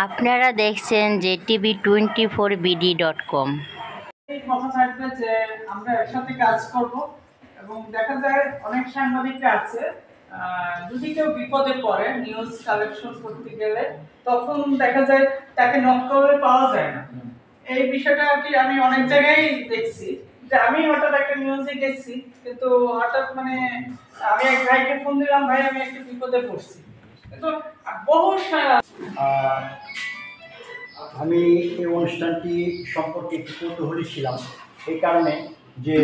আপনারা দেখছেন jtv24bd.com। এই কথা থাকবে যে আমরা একসাথে কাজ করব এবং দেখা যায় অনেক সাংবাদিক আছে যদি কেউ বিপদে পড়ে নিউজ কালেকশন করতে গেলে তখন দেখা যায় তাকে নক করে পাওয়া যায় না। এই বিষয়টা আর কি আমি অনেক জায়গায় দেখছি যে আমি হঠাৎ একটা নিউজে গেছি কিন্তু হঠাৎ মানে আমি এক ভাইকে ফোন দিলাম, ভাই আমি একটা বিপদে পড়ছি, কিন্তু বহু আমি এই অনুষ্ঠানটি সম্পর্কে একটু কৌতূহলী ছিলাম এই কারণে যে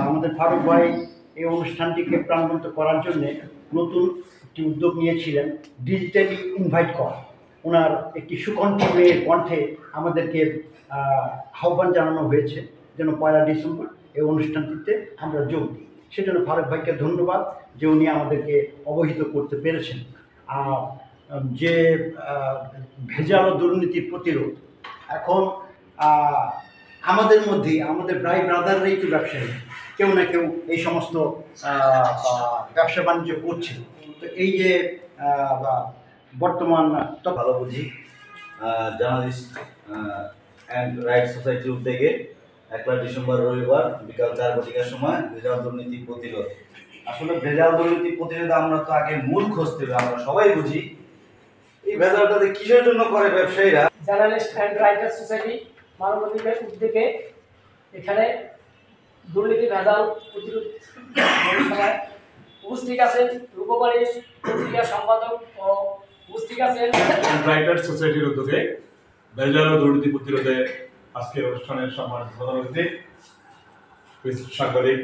আমাদের ফারুক ভাই এই অনুষ্ঠানটিকে প্রাণবন্ত করার জন্যে নতুন একটি উদ্যোগ নিয়েছিলেন, ডিজিটালি ইনভাইট করা। ওনার একটি সুকণ্ঠী মেয়ের কণ্ঠে আমাদেরকে আহ্বান জানানো হয়েছে যেন 1 ডিসেম্বর এই অনুষ্ঠানটিতে আমরা যোগ দিই। সেজন্য ফারুক ভাইকে ধন্যবাদ যে উনি আমাদেরকে অবহিত করতে পেরেছেন। আর যে ভেজাল ও দুর্নীতির প্রতিরোধ, এখন আমাদের মধ্যেই আমাদের প্রায় ব্রাদাররাই তো ব্যবসায়ী, কেউ না কেউ এই সমস্ত ব্যবসা বাণিজ্য করছে। তো এই যে বর্তমান তো ভালো বুঝি জার্নালিস্ট অ্যান্ড রাইট সোসাইটির উদ্যোগে 1 ডিসেম্বর রবিবার বিকাল 4 ঘটিকার সময় ভেজাল দুর্নীতি প্রতিরোধ। আসলে ভেজাল দুর্নীতি প্রতিরোধে আমরা তো আগে মূল খুঁজতে হবে। আমরা সবাই বুঝি এই ভেজালটাতে কিসের জন্য করে ব্যবসায়ীরা। জার্নালিস্ট অ্যান্ড রাইটার সোসাইটি মানবাধিকার উদ্যোগে এখানে দুর্নীতি ভেজাল প্রতিরোধ অনুষ্ঠানে উপস্থিত আছেন রূপবাড়ী পত্রিকা সম্পাদক ও উপস্থিত আছেন রাইটার সোসাইটির উদ্যোগে ভেজাল ও দুর্নীতি প্রতিরোধে আজকের অনুষ্ঠানের সম্মানিত প্রধান অতিথি সাংবাদিক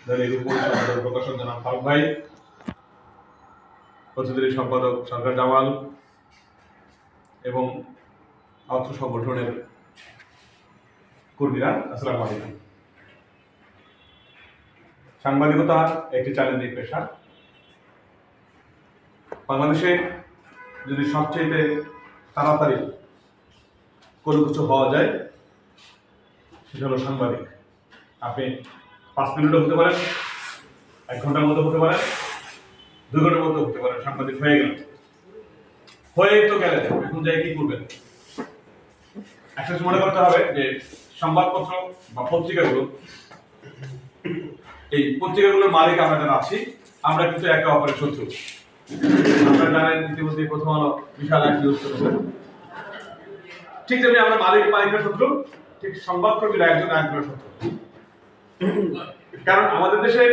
দলের উপসম্পাদক প্রকাশক জনাব ফারুক ভাই, প্রতিনিধি সম্পাদক সরকার জামাল এবং অর্থ সংগঠনের কর্মীরা, আসসালামু আলাইকুম। সাংবাদিকতা একটি চ্যালেঞ্জিং পেশা। বাংলাদেশে যদি সবচেয়ে তাড়াতাড়ি কোনো কিছু হওয়া যায় সেটা হলো সাংবাদিক। আপনি 5 মিনিটও হতে পারেন, 1 ঘন্টার মধ্যে হতে পারেন, 2 ঘন্টার মধ্যে হতে পারেন, সাংবাদিক হয়ে গেল। হয়ে তো গেলে এখন যাই কি করবেন? একটা মনে করতে হবে যে সংবাদপত্র বা পত্রিকাগুলো, এই পত্রিকাগুলোর মালিক আমরা যারা আছি আমরা কিন্তু একে অপরের শত্রু। আপনারা জানেন ইতিমধ্যে প্রথম আলো বিশাল এক নিউজ করেছে। ঠিক যেমনি আমরা মালিকের শত্রু, ঠিক সংবাদকর্মীরা একজনের শত্রু। কারণ আমাদের দেশে